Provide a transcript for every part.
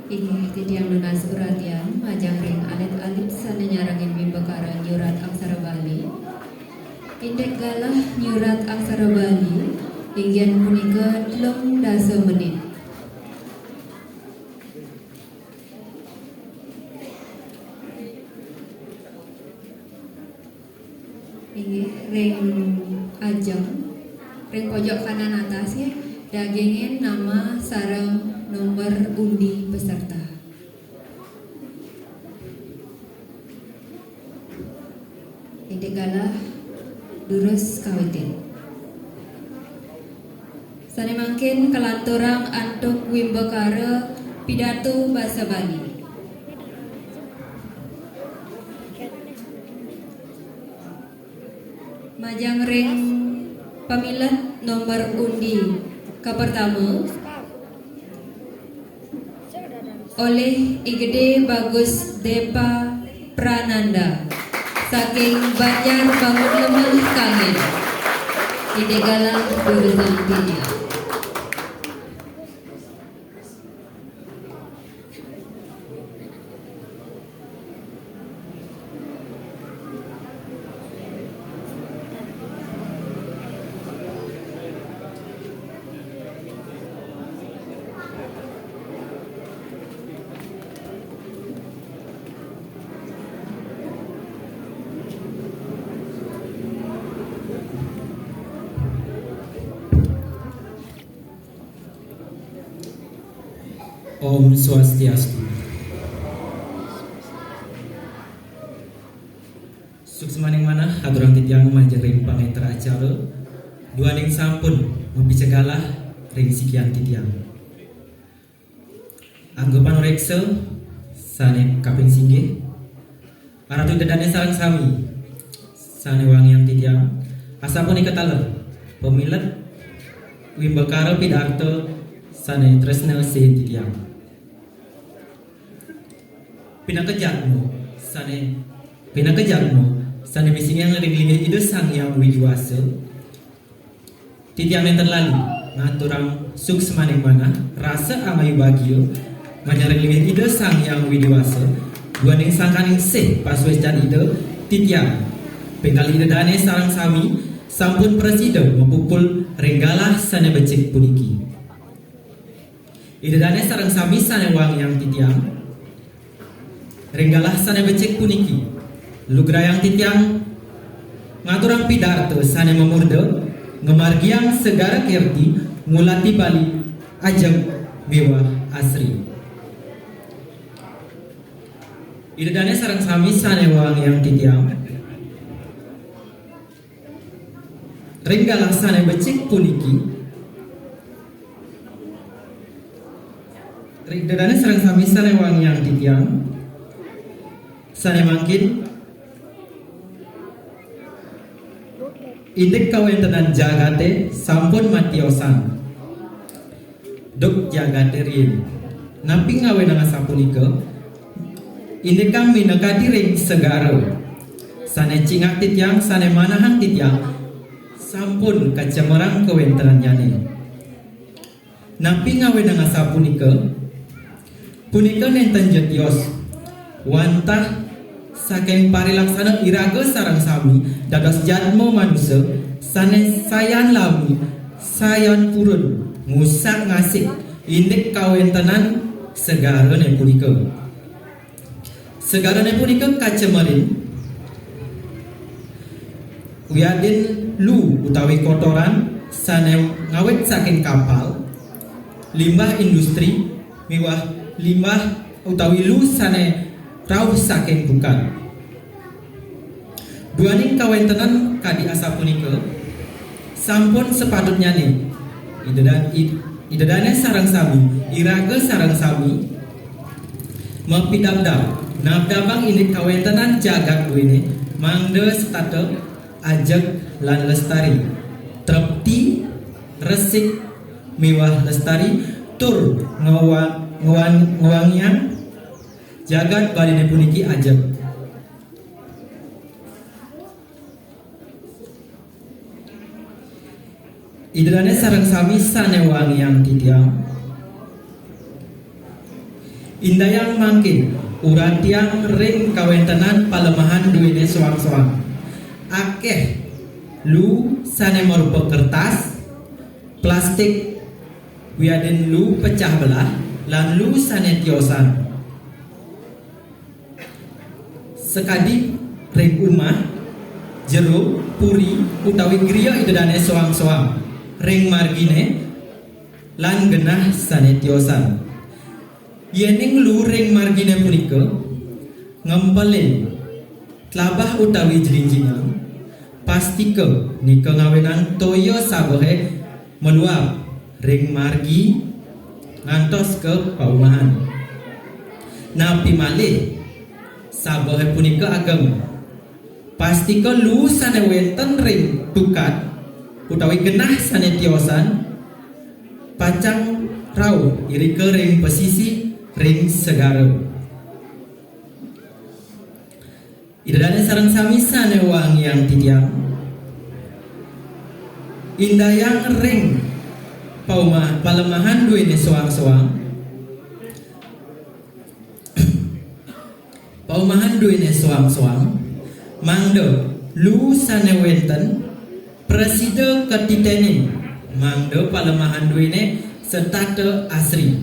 Inggih titiang nunas uratian majang ring alit-alit sana nyarangin bimbekara nyurat aksara Bali. Indek galah nyurat aksara Bali inggian punika 13 menit. Inggih ring ajeng ring pojok kanan atas ya dagingin nama sarang nomor undi peserta. Indek galah durus kawitin. Sane mangkin kelanturang antuk wimbekara pidato bahasa Bali. Majang ring pamilat nomor undi ke pertama oleh Igede Bagus Depa Prananda saking Banjar Bangun Lemah Kangen Ide Galang Durusan Tidia. Om Swastiastu. Suksemaning mana haturang titiang majeng ring pangetra acara duaning sampun membicagalah ring sikian titiang. Anggapan reksa sane kaping singgih aratu dedane sareng sami sane wangian titiang asapun ikataler pemilet wimbekara pidarto sane tresna sin titiang. Pinakejatmu sane bisingan ring limit ide sang yang wijuasa titiang yang terlalu ngaturang suksemaning mana rasa amayu bagio majaring limit ide sang yang wijuasa duaning sangkaning seh paswescan ide titiang pengkali ide dane sarang sami sampun presida mempukul renggalah sane becik puniki ide dane sarang sami sane wang yang titiang renggalah sane becek puniki lugrayang titiang ngaturang pidarto sane memurde ngemargiang segara kirti ngulati Bali ajeng mewah asri idedane sarang sami sane wang yang titiang renggalah sane becek puniki idedane sarang sami sane wang yang titiang sane mangkin indek kawentenan jagate sampun matiosan dok jagate rien napi ngawe nanga sapunika indek kami nekati ring segaro sane cingak titiang sane manahan titiang sampun kacemerang kawentenan nyane napi ngawe nanga sapunika punika nenten jetios wantah saking parilaksana iraga sarang sami dados jadmo manusia sane sayan lami sayan purun ngusak ngasik indek kawentenan segarane punika kacemerin wiadin lu utawi kotoran sane ngawet saking kapal limbah industri miwah limbah utawi lu sane rauh saking bukan duaning kawentenan kadi asa punika sampun sepatutnya nih idedane sarang sami iraga sarang sami mapidamdam nabdabang ini kawentenan jagat duwene mangde stata ajeg lan lestari trepti resik miwah lestari tur ngewangian jagat baline puniki ajeg idedane sareng sami sane wangiang titiang Indayang mangkin urat tiang ring kawentenan palemahan duwene soang-soang. Akeh lu sane merupa kertas, plastik, wiaden lu pecah belah, lan lu sane tiosan. Sekadi ring umah, jero, puri, utawi griya idedane soang-soang. Ring margine lan genah sane tiosan. Yening lu ring margine punika ngempelin tlabah utawi jelinjingan pastike nika ngawenan toyo sabohe meluap ring margi ngantos ke paumahan. Napi malih sabohe punika ageng pastike lu sane wenten ring tukat utawi genah sane tiosan pacang rau iri ke ring pesisi ring segara. Idadane sareng sami sane wang yang titiang indayang ring palemahan duwene soang-soang. Paumahan duwene soang-soang mangdo lu sane wenten preside ketitenin mangdo palemahan duwene setate asri.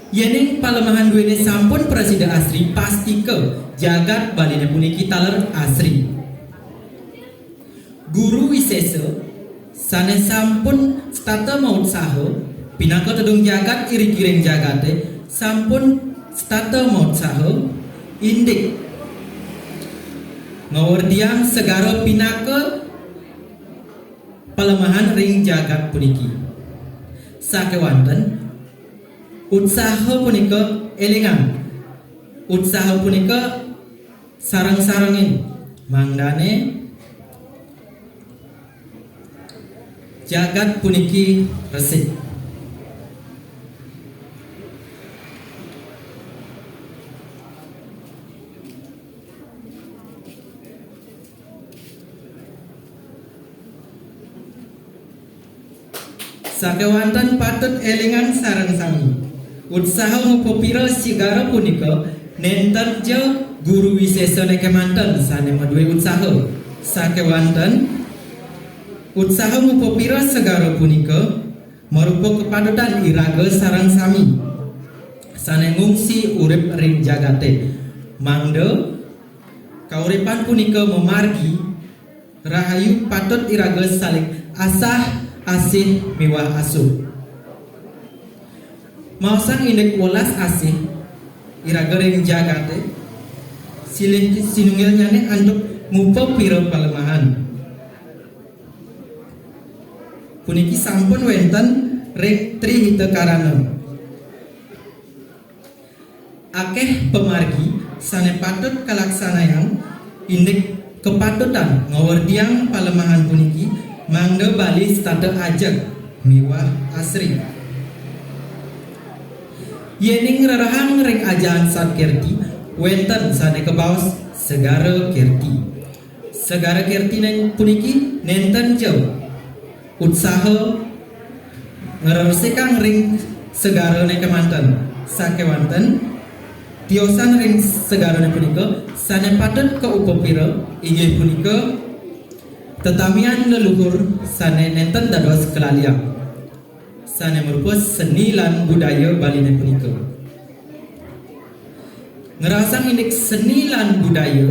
Yening palemahan duwene sampun preside asri pastike jagat baline puniki taler asri. Guru wisesa sane sampun stata maut saho pinaka tedung jagat iri-iring jagate sampun stata maut saho indik ngawardiang segara pinaka palemahan ring jagat puniki. Sakewanten utsaha punika elingan, utsaha punika sarang-sarangin mangdane jagat puniki resik. Sakewanten patut elingan sareng sami utsaha ngupopira sigara punika nenten je guru wisesa nekemanten sane maduwe utsaha. Sakewanten utsaha ngupopira segara punika marupa kepadutan iraga sareng sami sane ngungsi urip ring jagate. Mangda kauripan punika memargi rahayu patut iraga saling asah asih miwah asuh. Mausang indek welas asih iraga ring jagate silih sinunggil nyane anduk ngupa pira palemahan. Puniki sampun wenten ring trihita karana. Akeh pemargi sane patut kalaksanayang indek kepatutan ngawardiang palemahan puniki mangda bali stade ajeg miwah asri. Yening rerahang ring ajahan sat kerti wenten sane kebaos segara kerti. Segara kerti neng puniki nenten jauh utsaha ngeresekang ring segara neng kemanten. Sakewanten tiosan ring segara neng punika sane patut keupopira inggih punika tetamian leluhur sane nenten dados kelaliang sane merupa seni lan budaya baline punika. Ngerasang indek seni lan budaya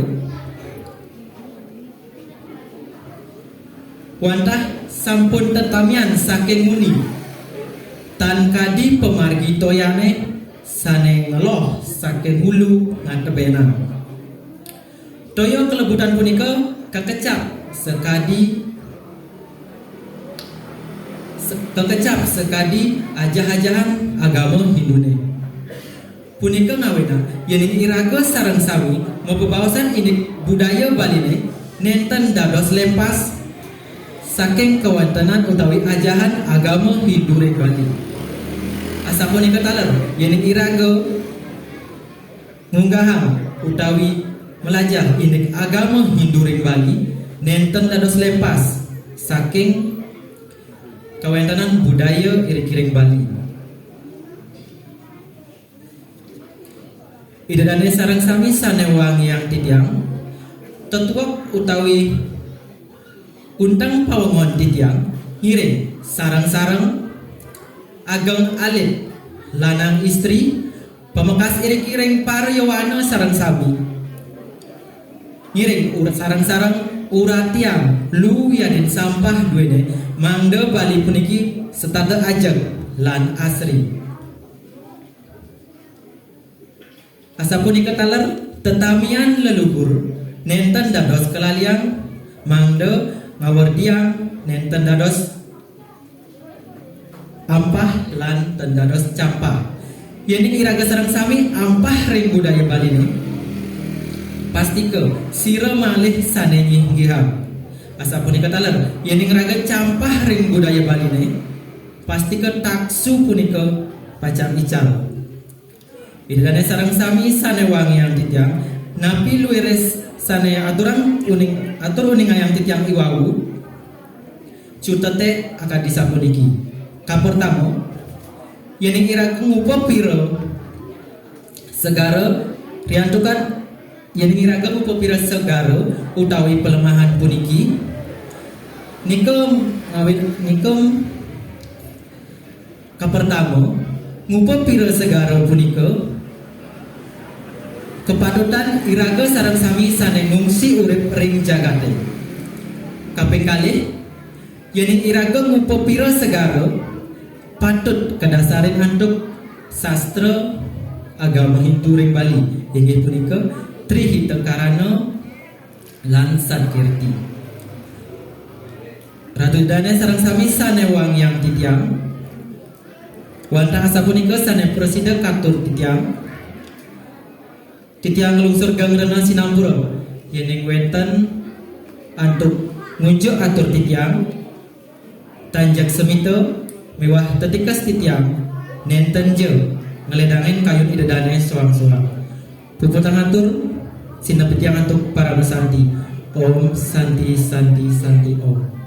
wantah sampun tetamian saking muni tan kadi pemargi toyane sane ngeloh saking hulu ngantebenan. Toyo kelebutan punika kakecap sekadi ajah-ajahan agama Hindune. Punika ngawena yening iraga sareng sami mabebaosan indek budaya baline nenten dados lempas saking kewontenan utawi ajahan agama Hindure Bali. Asa punika taler yening iraga ngunggahang utawi melajah indek agama Hindure Bali nenten dados lempas saking kewontenan budaya iri-iring Bali. idadane sareng sami sanewang yang titiang tetuak utawi untang pawangon titiang ngiring sarang-sarang ageng alit lanang istri pemekas iring-iring paryawana sareng sami ngiring sarang-sarang uratiang luwianin sampah duene mangde bali puniki setada ajeng lan asri asa punika taler tetamian leluhur nenten dados kelaliang mangde ngawardiang nenten dados ampah lan tendados campah yening iraga sareng sami ampah ring budaya Bali ne pasti ke sira malih sanenyi ngiham asa punika taler yening raga campah ring budaya Bali ne pasti ke taksu punika pacang ical idane sareng sami sanewangi yang titiang napi luires sane atur uning ayang titiang iwau cutete akan disapuniki kapertamo yening iraga ngupa pira segara riantukan yening iraga ngupa pira segara utawi pelemahan puniki nikem kapertamo ngupa pira segara punika kepadutan iraga sareng sami sane ngungsi urip ring jagate kaping kalih yening iraga ngupa pira segara patut kedasarin antuk sastra agama Hindu ring Bali inggih punika Trihita Karana lan Sankirti radudane sareng sami sanewang yang titiang wonten asa punika sane presida katur titiang lungsur gangrena Sinampura yening wenten antuk ngunjuk atur titiang tanjak semita mewah tetikas titiang nenten je ngeledangin kayun idadane soang-soang puputang atur sinapetiang antuk para besanti Om Santi Santi Santi Om.